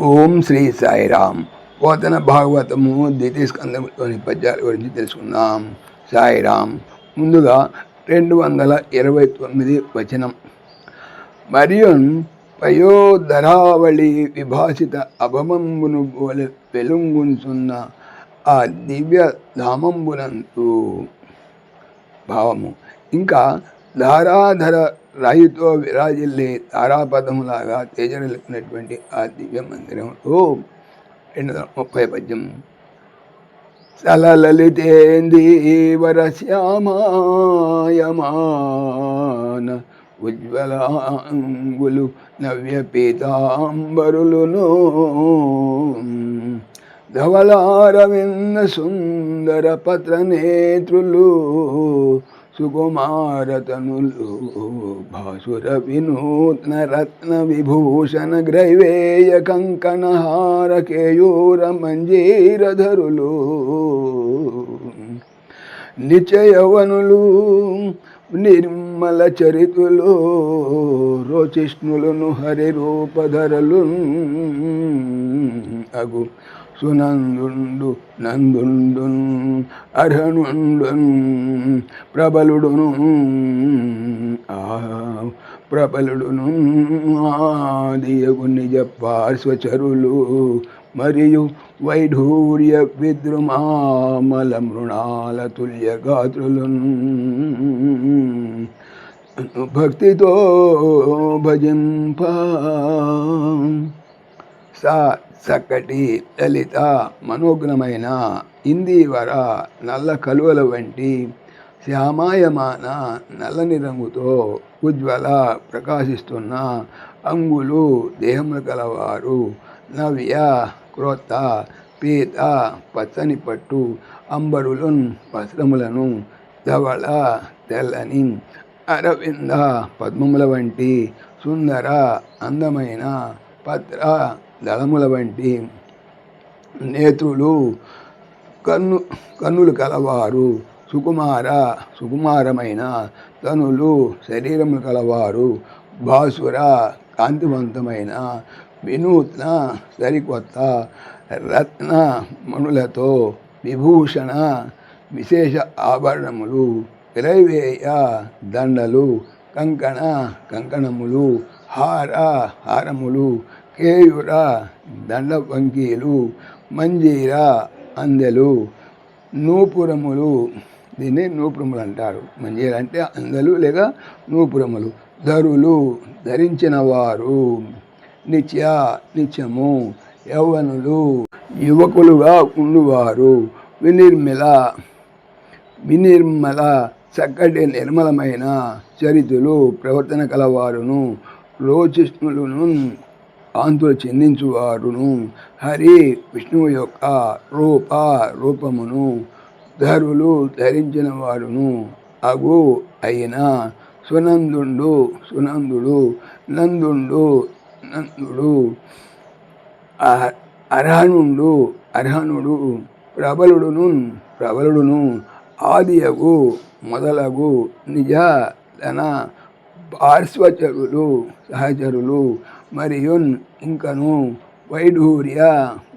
ఓం శ్రీ సాయిరామ్. పోతన భాగవతము ద్వితీయ స్కంధంలోని పద్యాల గురించి తెలుసుకుందాం. సాయిరామ్. ముందుగా 229 వచనం. మరియున్ పయోధరావళి విభాసిత అభమంబును వెలుంగుచున్న ఆ దివ్య ధామంబునందు. భావము. ఇంకా ధారాధర రాయితో విరాజిల్లే తారాపదములాగా తేజరిల్లినటువంటి ఆ దివ్య మందిరంలో 230 పద్యం. సలలితేందీవర శ్యామాయమాన ఉజ్వలాంగులు నవ్య పీతాంబరులును ధవలారవింద సుందర పత్రనేత్రులు సుకుమారతనులు భాసుర వినూత్న రత్న విభూషణ గ్రైవేయ కంకణహార కేయూర మంజీరధరులు నిత్యయవనులు నిర్మల చరితులు రోచిష్ణులను హరిరూపధరలు అగు సునందుండు నందుండున్ అర్హనుండున్ ప్రబలుడును ప్రబలుడును ఆదియగు నిజ పార్శ్వచరులు మరియు వైఢూర్య విద్రుమామల మృణాల తుల్య గాత్రులున్ భక్తితో భజింప. చక్కటి లలిత మనోజ్ఞమైన ఇందీవర నల్ల కలువల వంటి శ్యామాయమాన నల్లని రంగుతో ఉజ్వల ప్రకాశిస్తున్న అంగులు దేహములు కలవారు నవ్య క్రొత్త పీత పచ్చని పట్టు అంబరులున్ వస్త్రములను ధవళ తెల్లని అరవింద పద్మముల వంటి సుందర అందమైన పత్ర దళముల వంటి నేత్రులు కన్నులు కలవారు సుకుమారమైన తనులు శరీరములు కలవారు భాసుర కాంతివంతమైన వినూత్న సరికొత్త రత్న మణులతో విభూషణ విశేష ఆభరణములు గ్రైవేయ దండలు కంకణములు హారములు కేయుర దండ వంకీలు మంజీర అందెలు నూపురములు. దీన్ని నూపురములు అంటారు. మంజీర అంటే అందెలు లేక నూపురములు. ధరులు ధరించిన వారు నిత్యము యౌవనులు యువకులుగా ఉండువారు వినిర్మల చక్కటి నిర్మలమైన చరితులు ప్రవర్తన కలవారును రోచిష్ణులను కాంతులు చెందించువారును హరి విష్ణువు యొక్క రూపమును ధరులు ధరించిన వారును అగు అయిన సునందుడు నందుడు అర్హనుడు ప్రబలుడును ఆదియగు మొదలగు నిజ తన పార్శ్వచరులు సహచరులు మరియు ఇంకను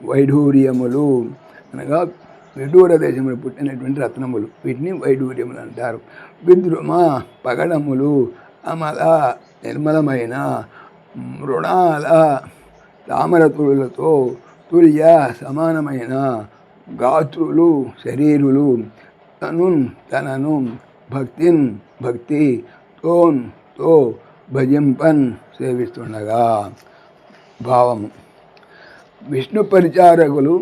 వైఢూర్యములు అనగా విడూర దేశములు పుట్టినటువంటి రత్నములు, వీటిని వైఢూర్యములు అంటారు. విద్రుమ పగడములు అమల నిర్మలమైన మృణాల తామరతులతో తుల్య సమానమైన గాత్రులు శరీరులు తనను భక్తి తో భజింపన్ సేవిస్తుండగా. భావము. విష్ణు పరిచారకులు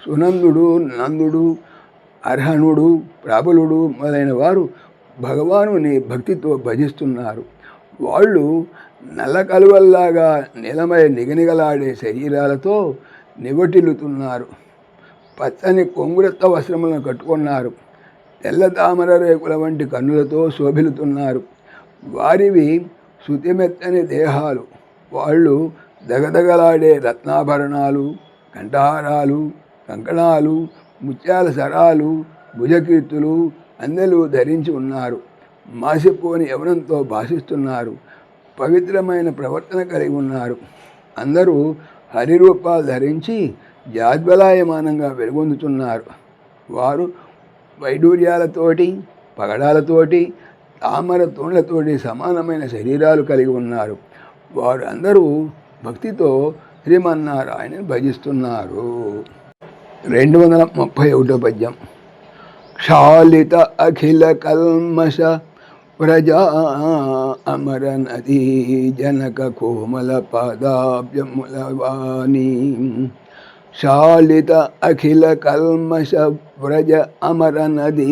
సునందుడు నందుడు అర్హనుడు ప్రబలుడు మొదలైన వారు భగవానుని భక్తితో భజిస్తున్నారు. వాళ్ళు నల్ల కలువల్లాగా నిలమై నిగనిగలాడే శరీరాలతో నివటిల్లుతున్నారు. పచ్చని కొంగురత్త వస్త్రములను కట్టుకున్నారు. తెల్ల తామర రేకుల వంటి కన్నులతో శోభిల్లుతున్నారు. వారివి శృతిమెత్తని దేహాలు. వాళ్ళు దగదగలాడే రత్నాభరణాలు, కంఠహారాలు, కంకణాలు, ముత్యాల సరాలు, భుజకీర్తులు, అందెలు ధరించి ఉన్నారు. మాసిపోని యవనంతో భాషిస్తున్నారు. పవిత్రమైన ప్రవర్తన కలిగి ఉన్నారు. అందరూ హరిరూపాలు ధరించి జాద్వలాయమానంగా వెలుగొందుతున్నారు. వారు వైడూర్యాలతోటి, పగడాలతోటి, తామర తోళ్లతోటి సమానమైన శరీరాలు కలిగి ఉన్నారు. వారు అందరూ భక్తితో శ్రీమన్నారాయణని భజిస్తున్నారు. 231 పద్యం. క్షాళిత అఖిల కల్మష ప్రజా అమర నదీ జనక కోమల పాదాబ్జములవాణి. శాళిత అఖిల కల్మష వ్రజ అమర నదీ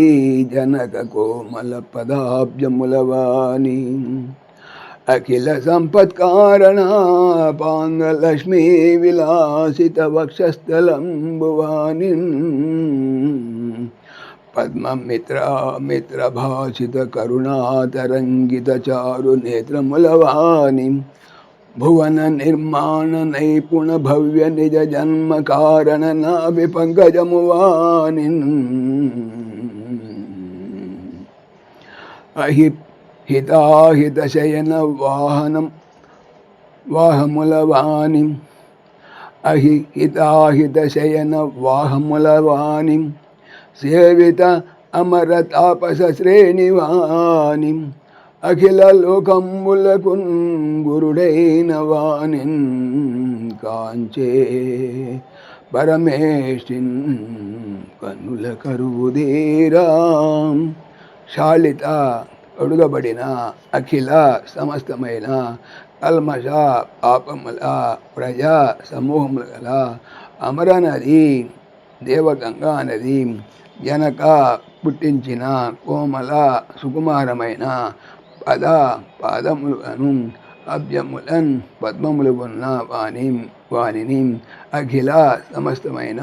జనక కోమల పదాబ్జములవాణి. అఖిల సంపత్కారణ పాంగలక్ష్మీ విలాసిత వక్షస్థలంబువాని. పద్మమిత్రభాషిత కరుణాతరంగిత చారు నేత్రములవాని. భువన నిర్మాణ నైపుణ భవ్య నిజ జన్మ కారణ నాభి పంకజమువాని. హితాహిత శయన వాహనం వాహములవాని. హితాహిత శయన వాహములవాని. సేవిత అమర తాపస శ్రేణివాని. అఖిల లోకములకున్ గురుడైన వానిన్ కాంచే పరమేష్టిన్ కన్నుల కరువుదేరా. శాళిత అడుగబడిన, అఖిల సమస్తమైన, కల్మష పాపముల, ప్రజా సమూహముల గల అమరనది దేవగంగా నది, జనక పుట్టించిన, కోమల సుకుమారమైన, పాదములను, అబ్జములన్ పద్మములు ఉన్న వానిని, అఖిల సమస్తమైన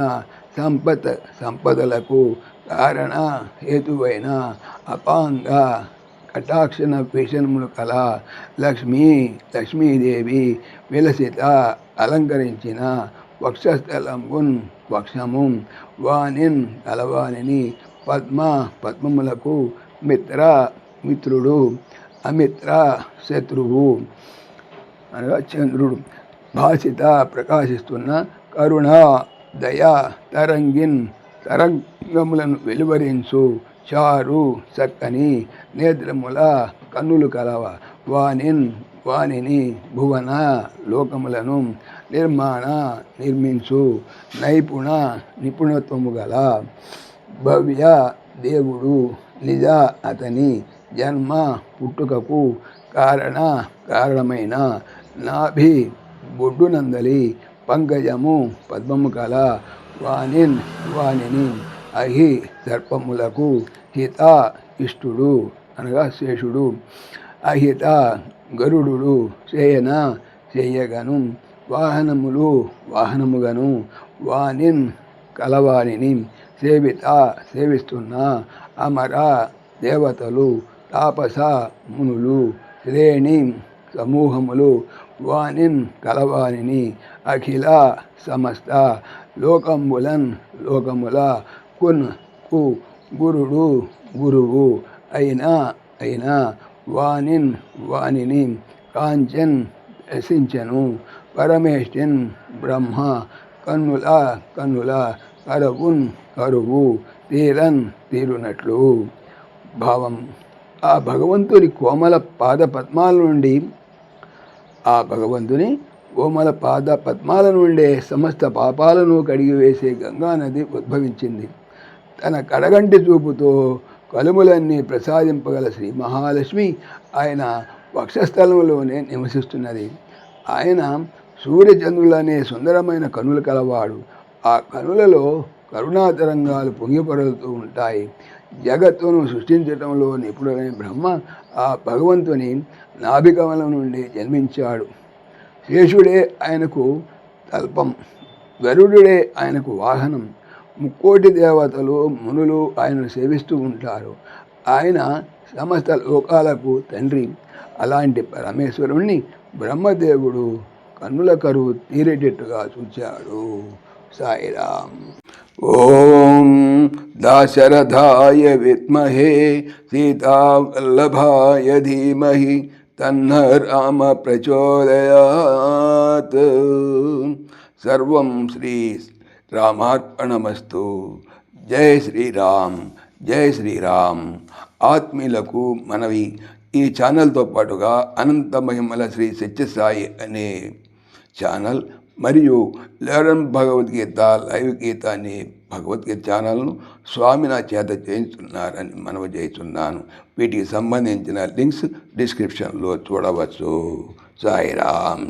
సంపదలకు కారణ హేతువైన అపాంగ కటాక్షణ వీషణములు కల లక్ష్మీదేవి విలసిత అలంకరించిన వక్షస్థలంబున్ వక్షము వానిన్ కలవానిని. పద్మములకు మిత్రుడు, అమిత్ర శత్రువు అనగా చంద్రుడు. భాషిత ప్రకాశిస్తున్న, కరుణ దయ తరంగములను వెలువరించు, చారు చక్కని నేత్రముల కన్నులు కలవ వానిని. భువన లోకములను నిర్మించు, నిపుణత్వము గల భవ్య దేవుడు. నిజ అతని జన్మ పుట్టుకకు కారణమైన, నాభి బొడ్డునందలి, పంకజము పద్మము కల వానిని. అహి సర్పములకు, హిత ఇష్టుడు అనగా శేషుడు. అహిత గరుడు శయన చెయ్యగను, వాహనముగను వానిన్ కలవానిని. సేవిస్తున్న అమర దేవతలు, తాపస మునులు, శ్రేణి సమూహములు వానిన్ కలవానిని. అఖిల సమస్త లోకముల గురువు అయిన వానిని. కాంచన్ రసించెను, పరమేష్టిన్ బ్రహ్మ. కన్నుల కరువు తీరునట్లు. భావం. ఆ భగవంతుని కోమల పాద పద్మాల నుండే సమస్త పాపాలను కడిగివేసే గంగానది ఉద్భవించింది. తన కడగంటి చూపుతో కలుములన్నీ ప్రసాదింపగల శ్రీ మహాలక్ష్మి ఆయన వక్షస్థలంలోనే నివసిస్తున్నది. ఆయన సూర్యచంద్రులనే సుందరమైన కనులు కలవాడు. ఆ కనులలో కరుణాతరంగాలు పొంగిపరులుతూ ఉంటాయి. జగత్తును సృష్టించటంలో నిపుణుడైన బ్రహ్మ ఆ భగవంతుని నాభికమలం నుండి జన్మించాడు. శేషుడే ఆయనకు తల్పం, గరుడుడే ఆయనకు వాహనం. ముక్కోటి దేవతలు, మునులు ఆయనను సేవిస్తూ ఉంటారు. ఆయన సమస్త లోకాలకు తండ్రి. అలాంటి పరమేశ్వరుణ్ణి బ్రహ్మదేవుడు కన్నుల కరువు తీరేటట్టుగా చూచాడు. సాయిరాం. ఓం దాశరథాయ విద్మహే సీతావల్లభాయ ధీమహి తన్న రామ ప్రచోదయాత్. సర్వం శ్రీ రామార్పణమస్తు. జై శ్రీరామ్, జై శ్రీరామ్. ఆత్మీయులకు మనవి, ఈ ఛానల్తో పాటుగా అనంత మహిమల శ్రీ సత్యసాయి అనే ఛానల్ మరియు లేరన్ భగవద్గీత లైవ్ గీత అనే భగవద్గీత ఛానల్ను స్వామి నా చేత చేయించున్నారని మనవి చేస్తున్నాను. వీటికి సంబంధించిన లింక్స్ డిస్క్రిప్షన్లో చూడవచ్చు. సాయిరామ్.